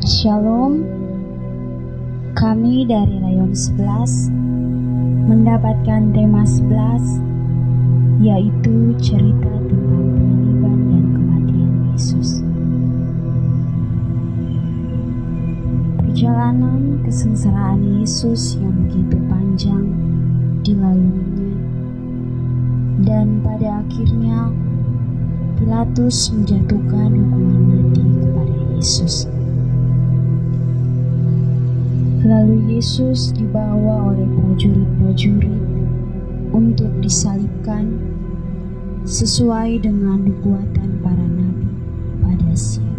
Shalom, kami dari Rayon 11 mendapatkan tema 11, yaitu cerita tentang penyaliban dan kematian Yesus. Perjalanan kesengsaraan Yesus yang begitu panjang dilaluinya, dan pada akhirnya Pilatus menjatuhkan hukuman mati kepada Yesus. Lalu Yesus dibawa oleh prajurit-prajurit untuk disalibkan sesuai dengan nubuatan para nabi pada siang.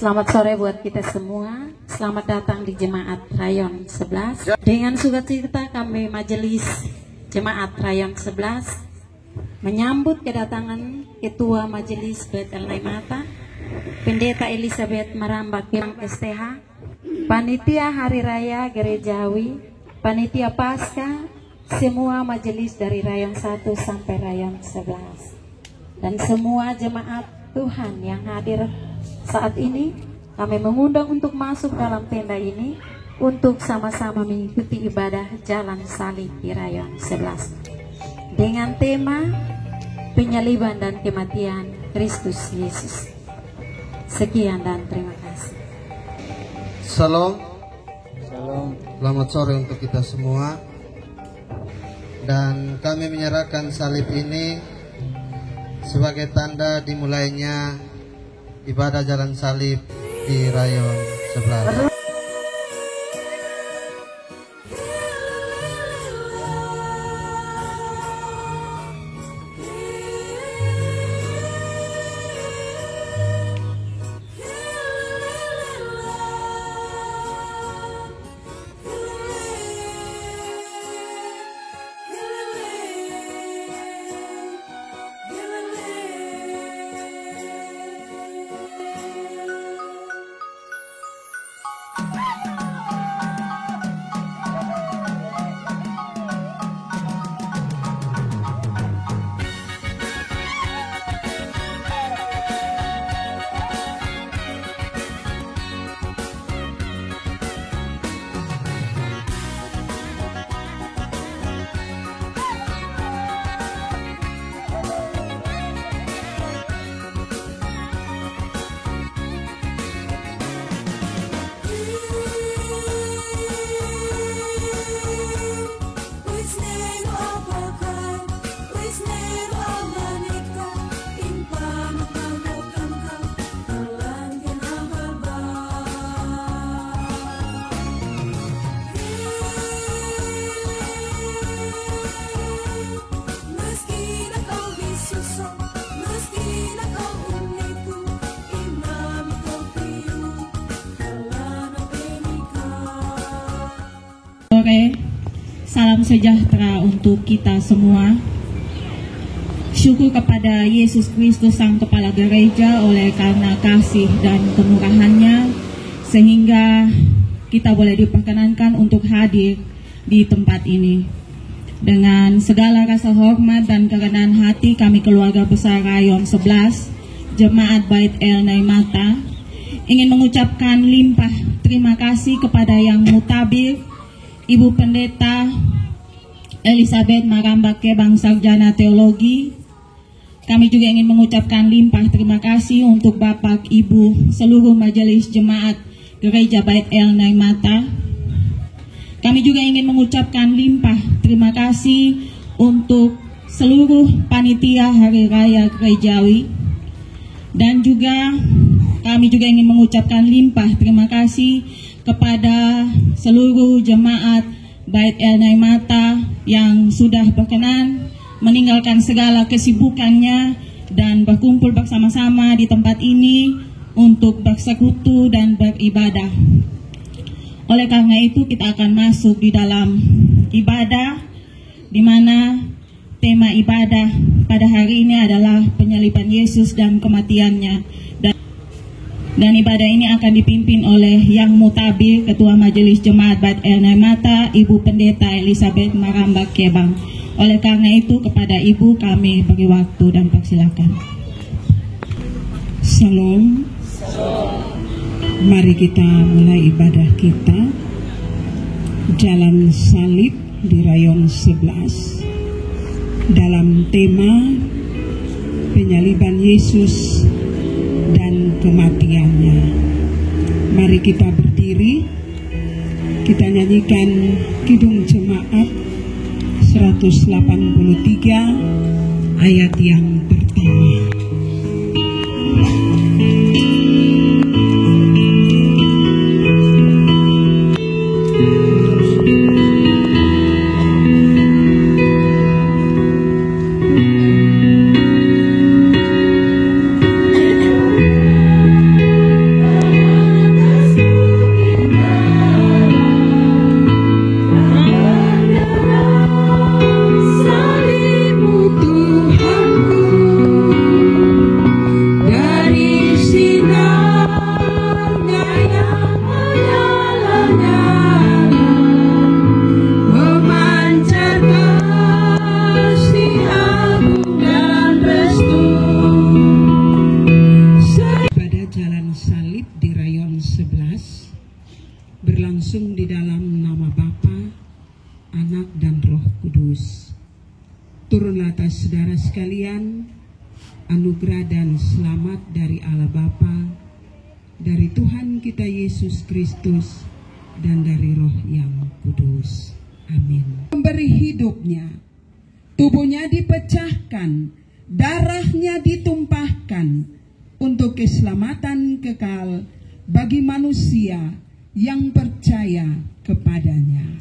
Selamat sore buat kita semua. Selamat datang di Jemaat Rayon 11. Dengan sukacita kami Majelis Jemaat Rayon 11 menyambut kedatangan Ketua Majelis Bet El Naimata, Pendeta Elizabeth Marambak Kemang STH, Panitia Hari Raya Gerejawi, Panitia Paskah, semua majelis dari Rayon 1 sampai Rayon 11, dan semua jemaat Tuhan yang hadir saat ini. Kami mengundang untuk masuk dalam tenda ini untuk sama-sama mengikuti ibadah Jalan Salib di Rayon 11 dengan tema penyaliban dan kematian Kristus Yesus. Sekian dan terima kasih. Shalom. Selamat sore untuk kita semua. Dan kami menyerahkan salib ini sebagai tanda dimulainya ibadah Jalan Salib di Rayon 11. Salam sejahtera untuk kita semua. Syukur kepada Yesus Kristus Sang Kepala Gereja oleh karena kasih dan kemurahannya, sehingga kita boleh diperkenankan untuk hadir di tempat ini. Dengan segala rasa hormat dan kerendahan hati, kami keluarga besar Rayon 11 Jemaat Bait El Naimata ingin mengucapkan limpah terima kasih kepada Yang Mutabir Ibu Pendeta Elizabeth Marambak Kemang Sarjana Teologi. Kami juga ingin mengucapkan limpah terima kasih untuk Bapak Ibu seluruh Majelis Jemaat Gereja Bait El Naimata. Kami juga ingin mengucapkan limpah terima kasih untuk seluruh panitia panitia Hari Raya Gerejawi. Dan juga kami juga ingin mengucapkan limpah terima kasih kepada seluruh jemaat Bait El Naimata yang sudah berkenan meninggalkan segala kesibukannya dan berkumpul bersama-sama di tempat ini untuk bersekutu dan beribadah. Oleh karena itu kita akan masuk di dalam ibadah, di mana tema ibadah pada hari ini adalah penyaliban Yesus dan kematiannya. Dan ibadah ini akan dipimpin oleh Yang Mutabir, Ketua Majelis Jemaat Bait El Naimata, Ibu Pendeta Elizabeth Marambak Kebang. Oleh karena itu kepada Ibu kami beri waktu dan persilakan. Shalom. Mari kita mulai ibadah kita. Jalan Salib di Rayon 11 dalam tema penyaliban Yesus dan kematiannya. Mari kita berdiri, kita nyanyikan Kidung Jemaat 183 ayat yang pertama. Berlangsung di dalam nama Bapa, Anak dan Roh Kudus. Turunlah atas saudara sekalian anugerah dan selamat dari Allah Bapa, dari Tuhan kita Yesus Kristus, dan dari Roh yang Kudus. Amin. Memberi hidupnya, tubuhnya dipecahkan, darahnya ditumpahkan untuk keselamatan kekal bagi manusia yang percaya kepadanya.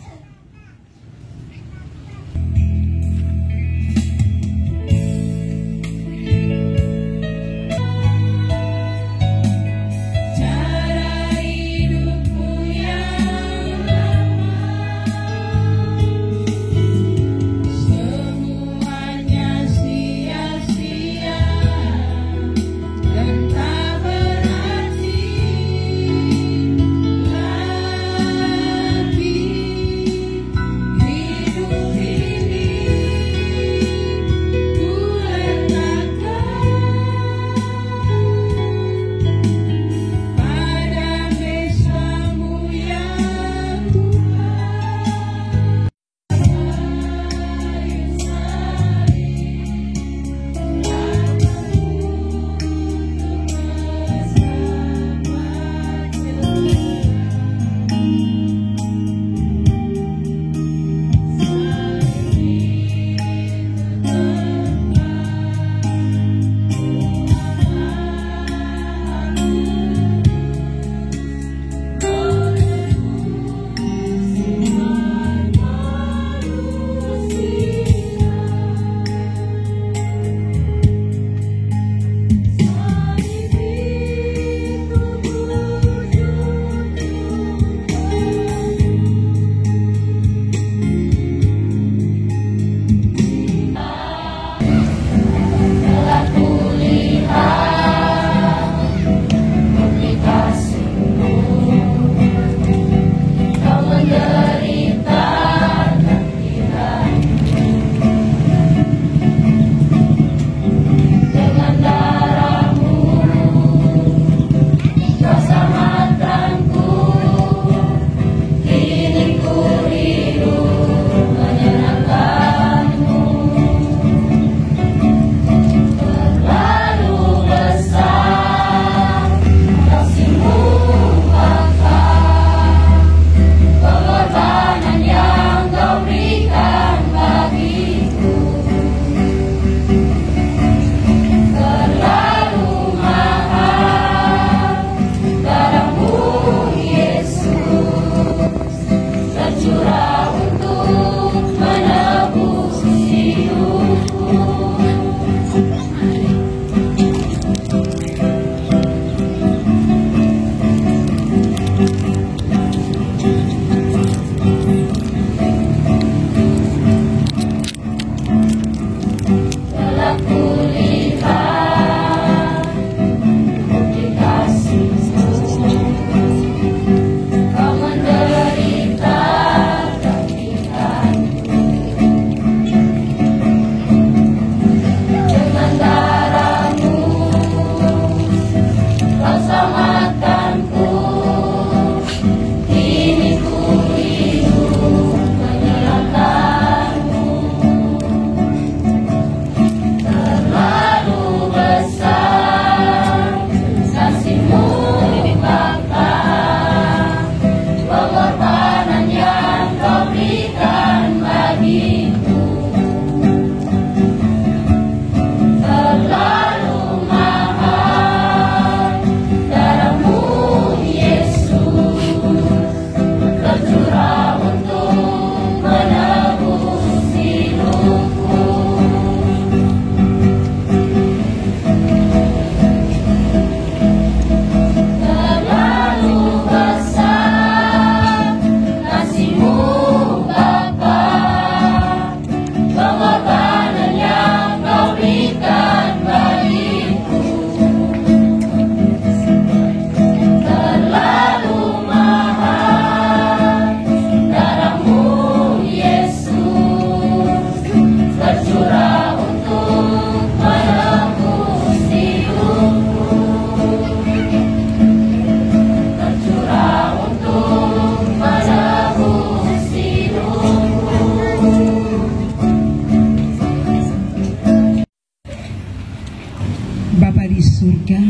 keluarga,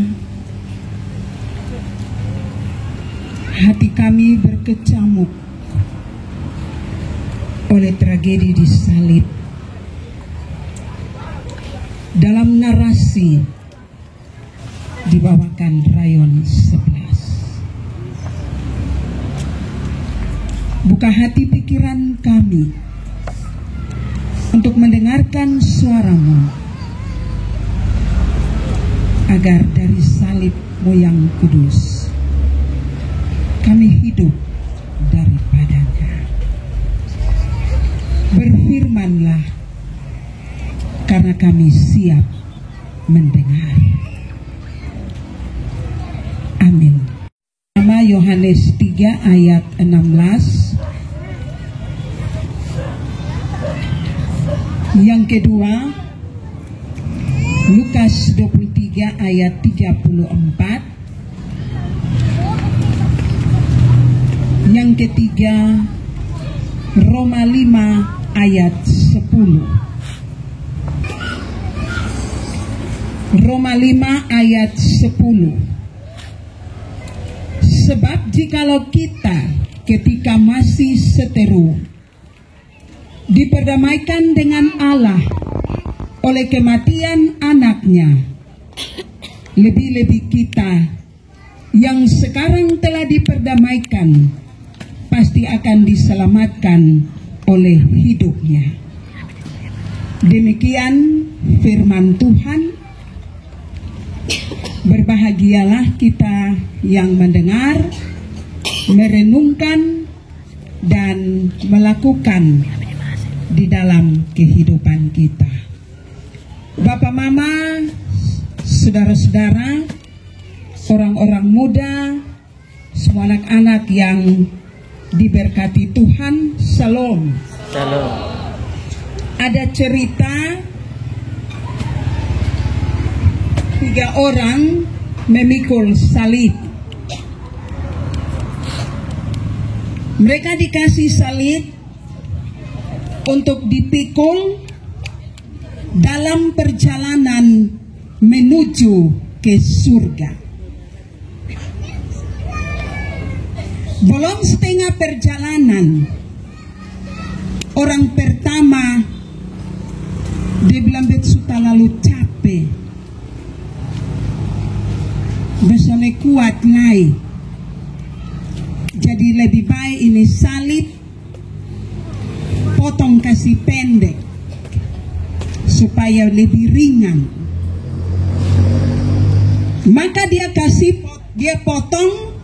hati kami berkecamuk oleh tragedi di salib. Dalam narasi dibawakan Rayon 11. Buka hati pikiran kami untuk mendengarkan suaramu, agar dari salib moyang kudus kami hidup daripadanya. Berfirmanlah, karena kami siap mendengar. Amin. Nama Yohanes 3 ayat 16. Yang kedua, Lukas 23 ayat 34. Yang ketiga, Roma 5 ayat 10. Roma 5 ayat 10. Sebab jikalau kita ketika masih seteru diperdamaikan dengan Allah oleh kematian anaknya, lebih-lebih kita yang sekarang telah diperdamaikan pasti akan diselamatkan oleh hidupnya. Demikian firman Tuhan. Berbahagialah kita yang mendengar, merenungkan, dan melakukan di dalam kehidupan kita. Bapak, Mama, saudara-saudara, orang-orang muda, semua anak-anak yang diberkati Tuhan, Shalom. Shalom. Ada cerita 3 orang memikul salib. Mereka dikasih salib untuk dipikul dalam perjalanan menuju ke surga. Belum setengah perjalanan, orang pertama dia bilang sudah lalu capek, besoknya kuat naik. Jadi lebih baik ini salib potong kasih pendek supaya lebih ringan. Maka dia potong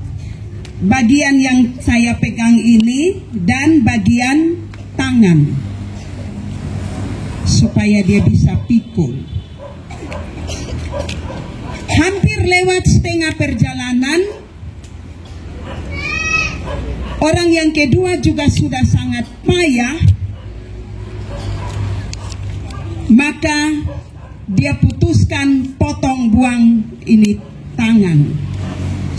bagian yang saya pegang ini dan bagian tangan supaya dia bisa pikul. Hampir lewat setengah perjalanan, orang yang kedua juga sudah sangat payah, maka dia putuskan potong buang ini tangan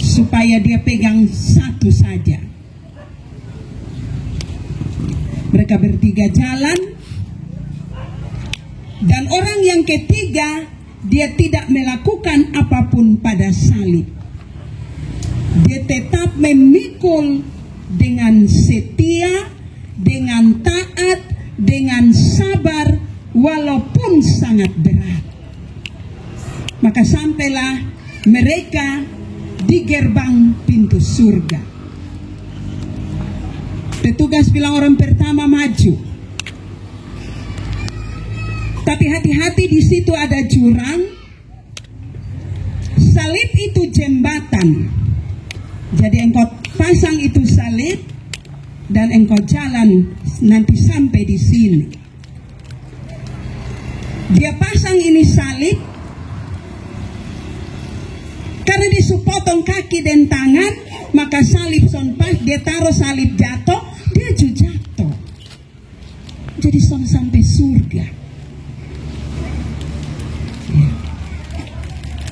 supaya dia pegang satu saja. Mereka bertiga jalan, dan orang yang ketiga dia tidak melakukan apapun pada salib. Dia tetap memikul dengan setia, dengan taat, dengan sabar, walaupun sangat berat. Maka sampailah mereka di gerbang pintu surga. Petugas bilang orang pertama maju. Tapi hati-hati, di situ ada jurang. Salib itu jembatan. Jadi engkau pasang itu salib dan engkau jalan nanti sampai di sini. Dia pasang ini salib karena disupotong kaki dan tangan, maka salib son pas dia taruh salib jatuh, dia juga jatuh. Jadi son sampai surga.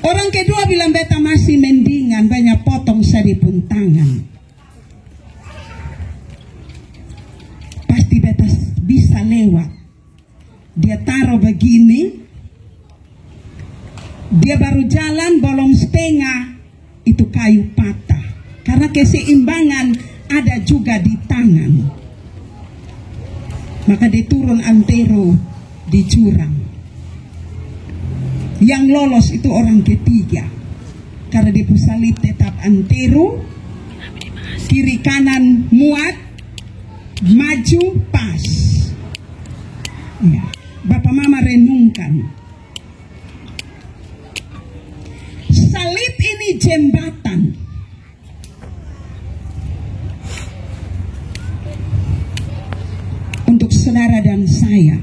Orang kedua bilang beta masih mendingan banyak potong saripun tangan. Pasti beta bisa lewat. Dia taruh begini, Dia baru jalan bolong setengah, itu kayu patah. Karena keseimbangan ada juga di tangan. Maka dia turun antero di jurang. Yang lolos itu orang ketiga. Karena dia salib tetap antero, kiri kanan muat, maju pas. Ya. Bapak Mama renungkan. Salib ini jembatan. Untuk saudara dan saya.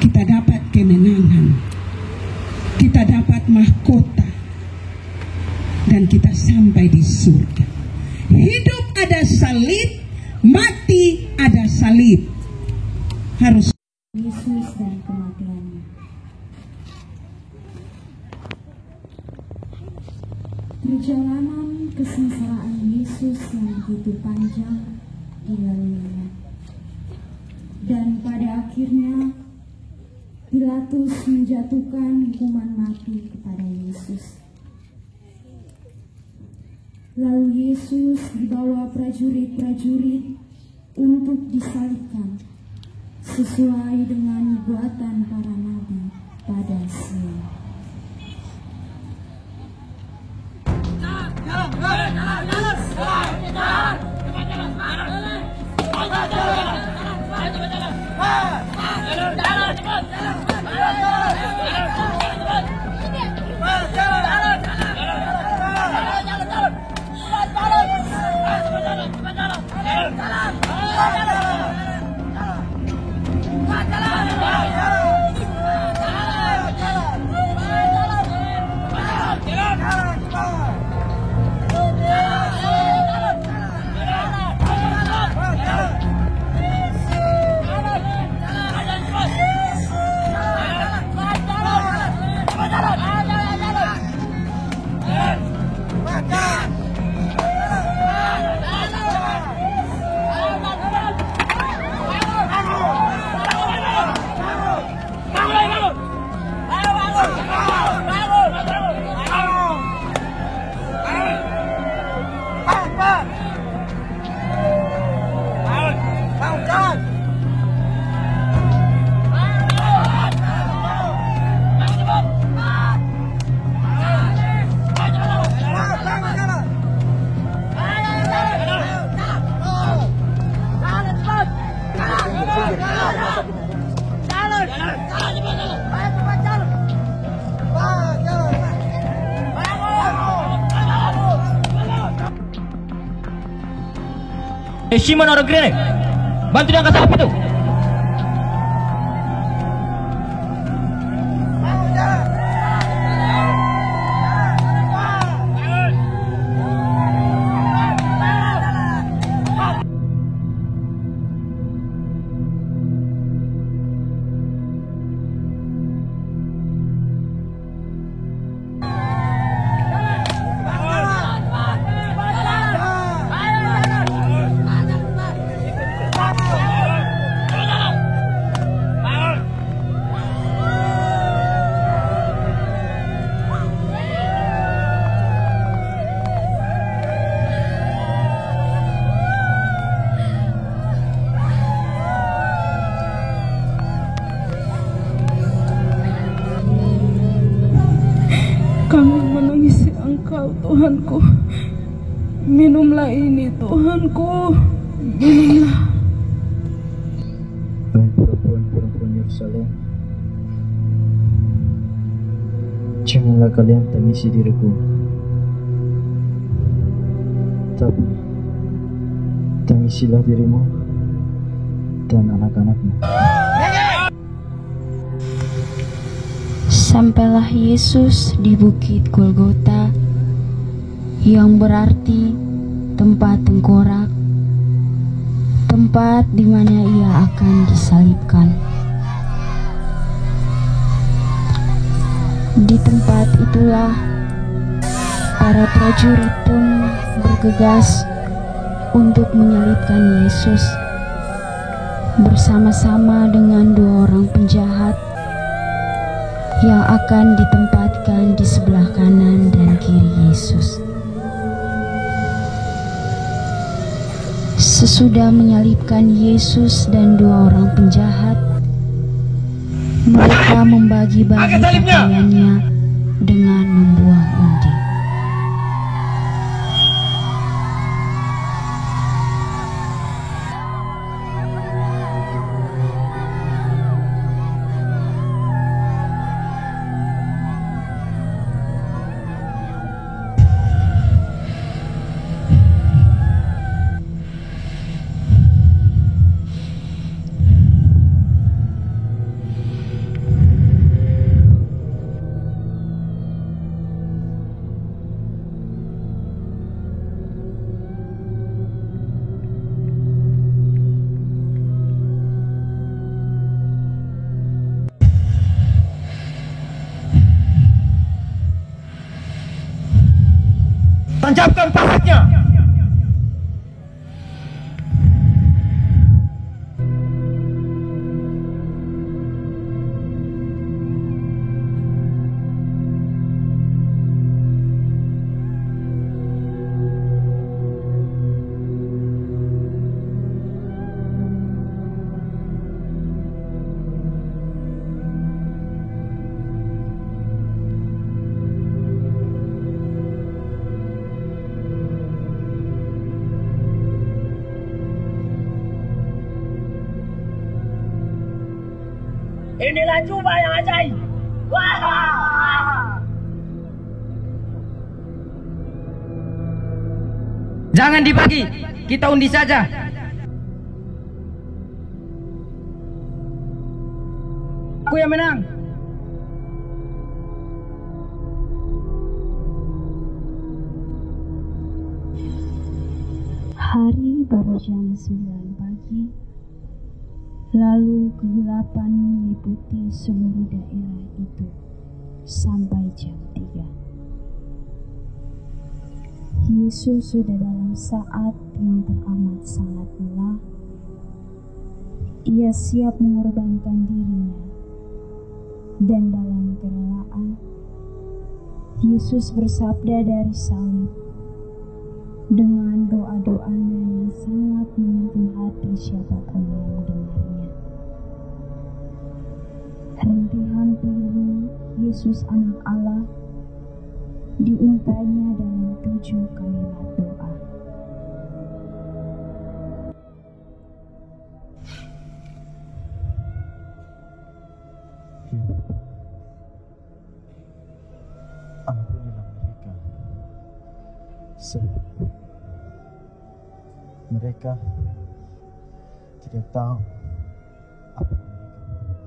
Kita dapat kemenangan. Kita dapat mahkota. Dan kita sampai di surga. Hidup ada salib, mati ada salib. Harus Yesus dan kematiannya. Perjalanan kesengsaraan Yesus yang begitu panjang dilaluinya. Dan pada akhirnya Pilatus menjatuhkan hukuman mati kepada Yesus. Lalu Yesus dibawa prajurit-prajurit untuk disalibkan sesuai dengan nubuatan para nabi pada siang. Shimon orang grenade, bantu dia angkat salib itu. Kami menangisi Engkau, Tuhanku. Minumlah ini, Tuhanku. Minumlah. Hai perempuan-perempuan Yerusalem, janganlah kalian tangisi diriku, tapi tangisilah dirimu dan anak-anakmu. Sampailah Yesus di Bukit Golgota, yang berarti tempat tengkorak, tempat di mana ia akan disalibkan. Di tempat itulah para prajurit pun bergegas untuk menyalibkan Yesus bersama-sama dengan dua orang penjahat yang akan ditempatkan di sebelah kanan dan kiri Yesus. Sesudah menyalibkan Yesus dan dua orang penjahat, mereka membagi-bagi pakaiannya dengan membuang undi. Tancapkan pahatnya. Inilah jubah yang ajaib. Wah! Jangan dibagi, kita undi saja. Aku yang menang. Hari baru jam 9 pagi. Lalu kegelapan meliputi seluruh daerah itu sampai jam 3. Yesus sudah dalam saat yang teramat sangat lelah. Ia siap mengorbankan dirinya. Dan dalam kerelaan, Yesus bersabda dari salib dengan doa-doanya yang sangat menyentuh hati siapapun yang mendengarnya. Rintihan pilu Yesus anak Allah diuntainya dalam 7 kalimat doa. Ampunilah mereka, sebab mereka tidak tahu apa yang mereka buat.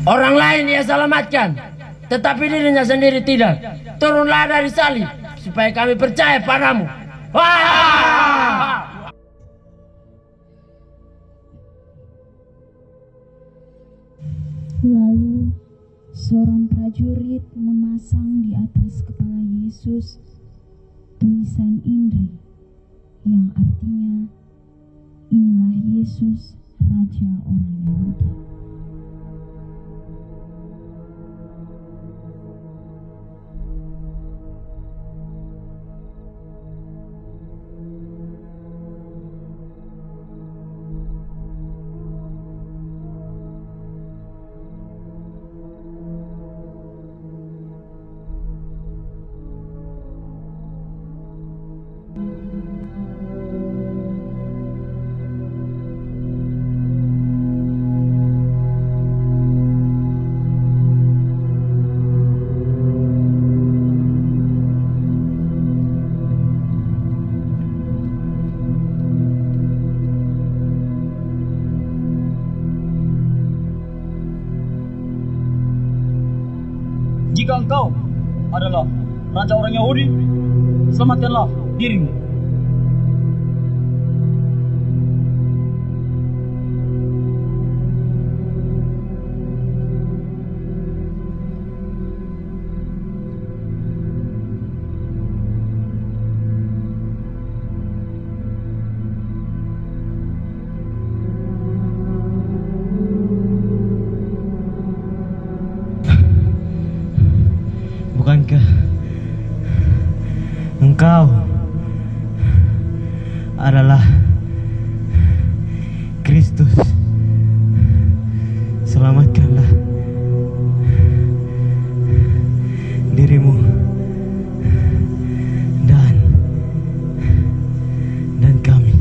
Orang lain ia selamatkan, tetapi dirinya sendiri tidak. Turunlah dari salib, supaya kami percaya padamu. Wah! Lalu seorang prajurit memasang di atas kepala Yesus tulisan Indri yang artinya, inilah Yesus, Raja orang Yahudi. Jika engkau adalah Raja orang Yahudi, selamatkanlah dirimu. Engkau adalah Kristus. Selamatkanlah dirimu dan kami.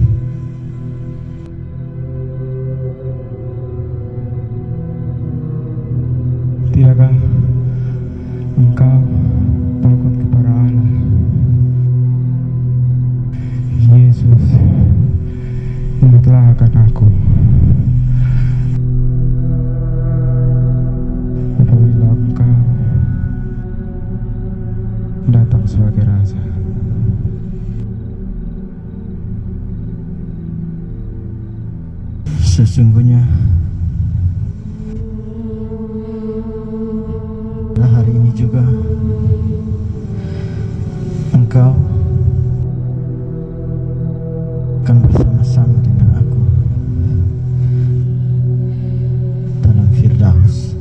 Tidakkah engkau takut kepada Allah? Yesus, ingatlah akan aku apabila engkau datang sebagai Raja. Sesungguhnya hari ini juga engkau akan bersama-sama dengan aku dalam Firdaus.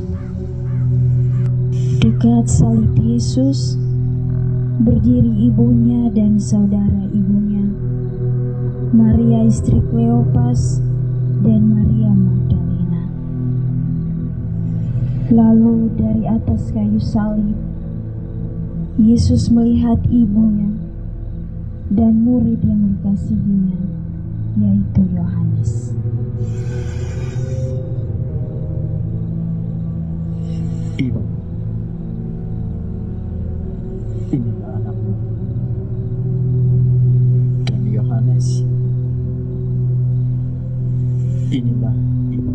Dekat salib Yesus berdiri ibunya dan saudara ibunya, Maria istri Kleopas dan Maria Magdalena. Lalu dari atas kayu salib, Yesus melihat ibunya dan murid yang dikasihinya, yaitu Yohanes. Ibu, inilah anakmu. Dan Yohanes, inilah ibu.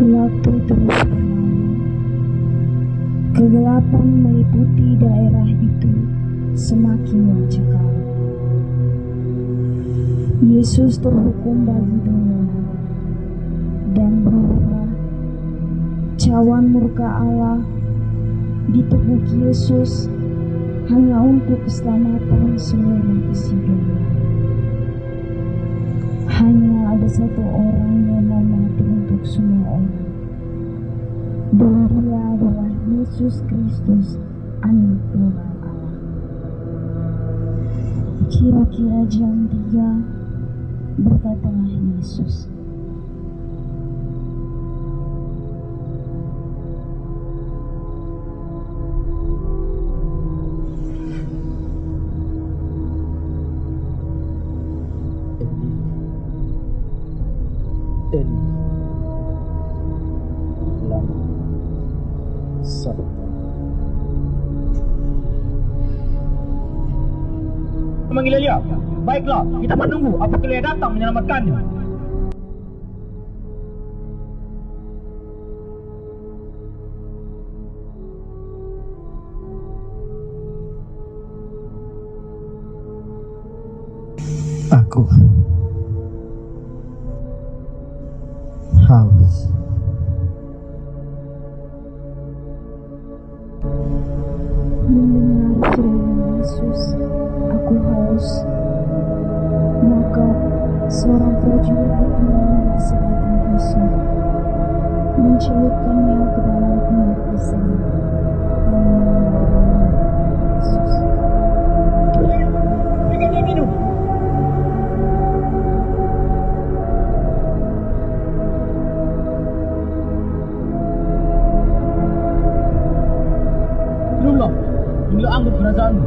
Waktu terus berlalu. Kegelapan meliputi daerah itu semakin mencekam. Yesus terhukum bagi dunia dan berubah. Cawan murka Allah ditepuk Yesus hanya untuk keselamatan seluruh isi dunia. Hanya ada satu orang yang mau mati untuk semua orang, dan Dia adalah Yesus Kristus, Anak Tunggal Allah. Kira-kira jam 3 berkatalah Yesus, Eli, lama sabda. Memanggil Elia. Baiklah, kita menunggu apabila Elia datang menyelamatkannya. Aku haus. mendengar firman Yesus, aku haus. Maka seorang prajurit mengambil sebatang pisau, mencelupkannya ke dalam minyak pisang, dan menyembelihnya Yesus. Berikan dia minum. Minumlah, inilah anggur kerajaanmu.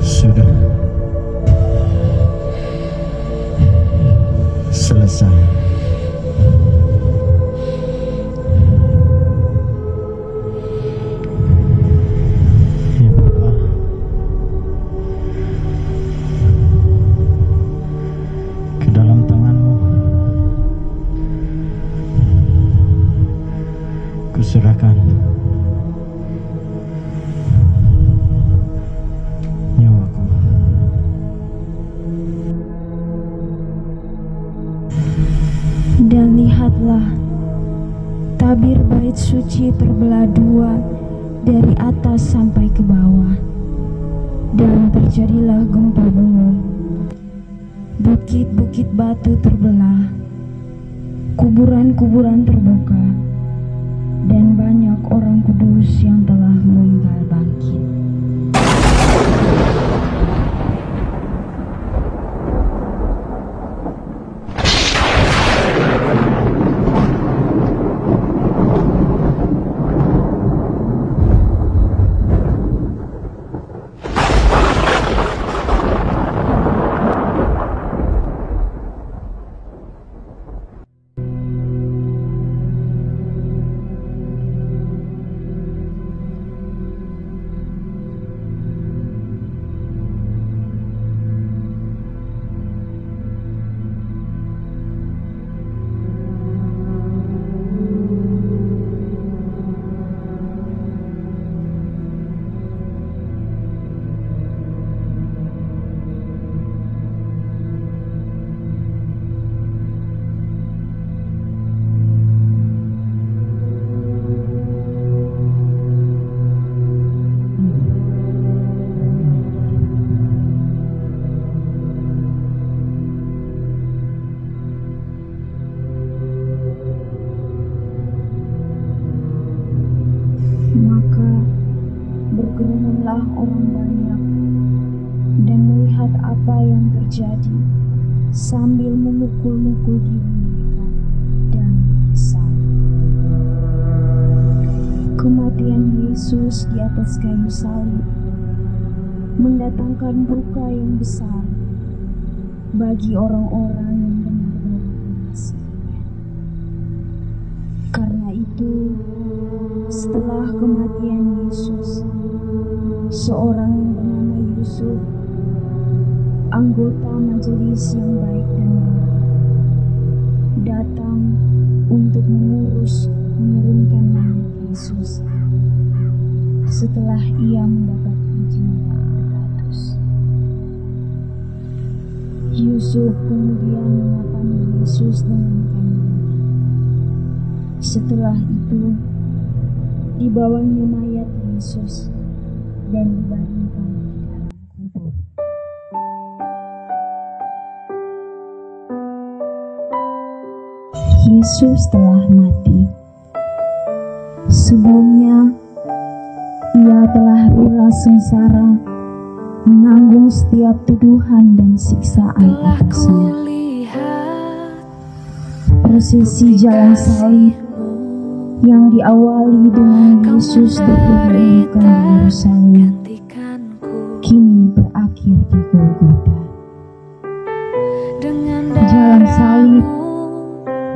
Sudah selesai. Ya Bapa, tabir bait suci terbelah dua dari atas sampai ke bawah, dan terjadilah gempa bumi. Bukit-bukit batu terbelah, kuburan-kuburan terbuka, dan banyak orang kudus yang telah meninggal bangkit. Maka berkerumunlah orang banyak dan melihat apa yang terjadi, sambil memukul-mukul diri mereka dan menyesal. Kematian Yesus di atas kayu salib mendatangkan duka yang besar bagi orang-orang yang benar-benar mengasihinya. Karena itu, setelah kematian Yesus, seorang yang bernama Yusuf, anggota majelis yang baik dan benar, datang untuk mengurus menurunkan mayat Yesus setelah ia mendapat izin dari Pilatus. Yusuf kemudian mengapani Yesus dengan kainnya. Setelah itu, dibawanya mayat Yesus dan dibaringkan di dalam kubur. Yesus telah mati. Sebelumnya, ia telah rela sengsara menanggung setiap tuduhan dan siksaan atasnya. Prosesi jalan salib yang diawali dengan Yesus berpelukan di Yerusalem kini berakhir di Golgota. Jalan salib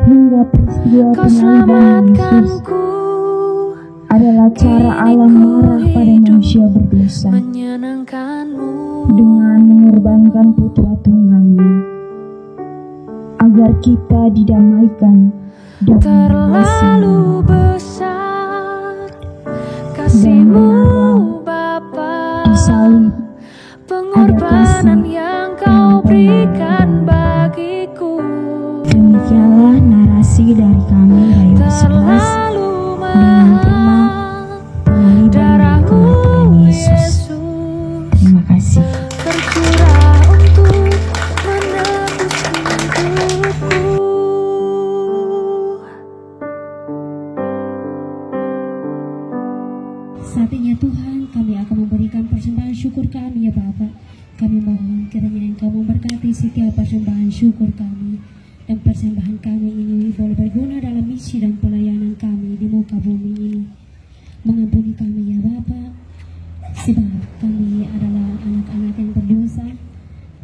hingga peristiwa penyaliban Yesus adalah cara Allah marah pada manusia berdosa dengan mengorbankan putra tunggalnya agar kita didamaikan terlalu besar kasih-Mu Bapa, disalib pengorbanan yang Kau berikan bagiku. Demikianlah narasi dari kami Rayon 11 dengan tema penghaliban kematian Yesus. Terima kasih. Saatnya Tuhan, kami akan memberikan persembahan syukur kami ya Bapa. Kami mohon kiranya Engkau memberkati setiap persembahan syukur kami, dan persembahan kami ini boleh berguna dalam misi dan pelayanan kami di muka bumi ini. Mengampuni kami ya Bapa, sebab kami adalah anak-anak yang berdosa.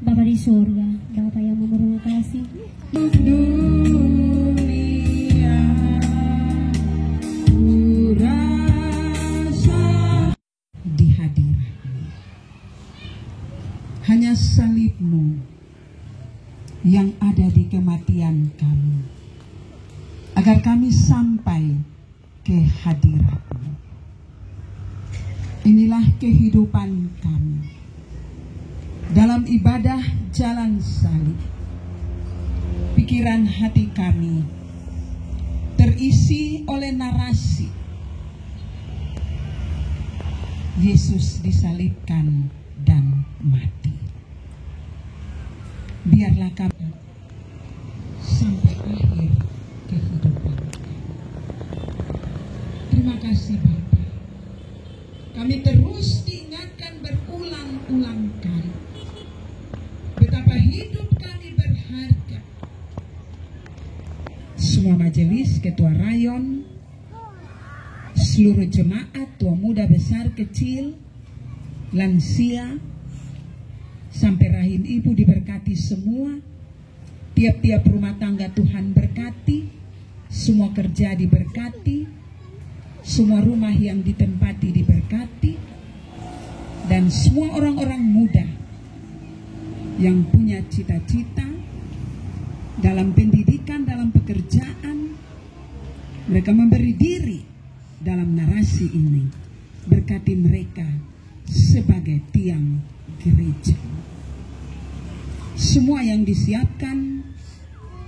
Bapa di surga, Bapa yang memberi kasih, di hadirat-Mu. Hanya salib-Mu yang ada di kematian kami, agar kami sampai ke hadirat-Mu. Inilah kehidupan kami dalam ibadah jalan salib. Pikiran hati kami terisi oleh narasi Yesus disalibkan dan mati. Biarlah kami sampai akhir kehidupan. Terima kasih Bapa. Kami terus diingatkan berulang-ulang kali betapa hidup kami berharga. Semua majelis, ketua rayon, seluruh jemaat, tua muda besar kecil, lansia, sampai rahim ibu diberkati semua. Tiap-tiap rumah tangga Tuhan berkati, semua kerja diberkati, semua rumah yang ditempati diberkati, dan semua orang-orang muda yang punya cita-cita dalam pendidikan, dalam pekerjaan, mereka memberi diri dalam narasi ini. Berkati mereka sebagai tiang gereja. Semua yang disiapkan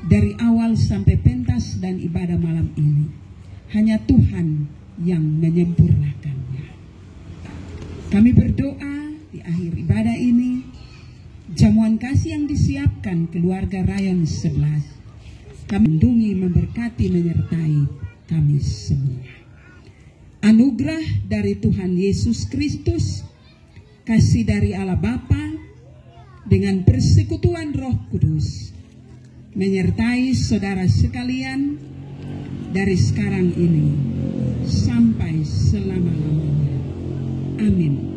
dari awal sampai pentas dan ibadah malam ini, hanya Tuhan yang menyempurnakannya. Kami berdoa di akhir ibadah ini, jamuan kasih yang disiapkan keluarga Rayon 11, kami lindungi, memberkati, menyertai kami semua. Anugerah dari Tuhan Yesus Kristus, kasih dari Allah Bapa, dengan persekutuan Roh Kudus, menyertai saudara sekalian dari sekarang ini sampai selama-lamanya. Amin.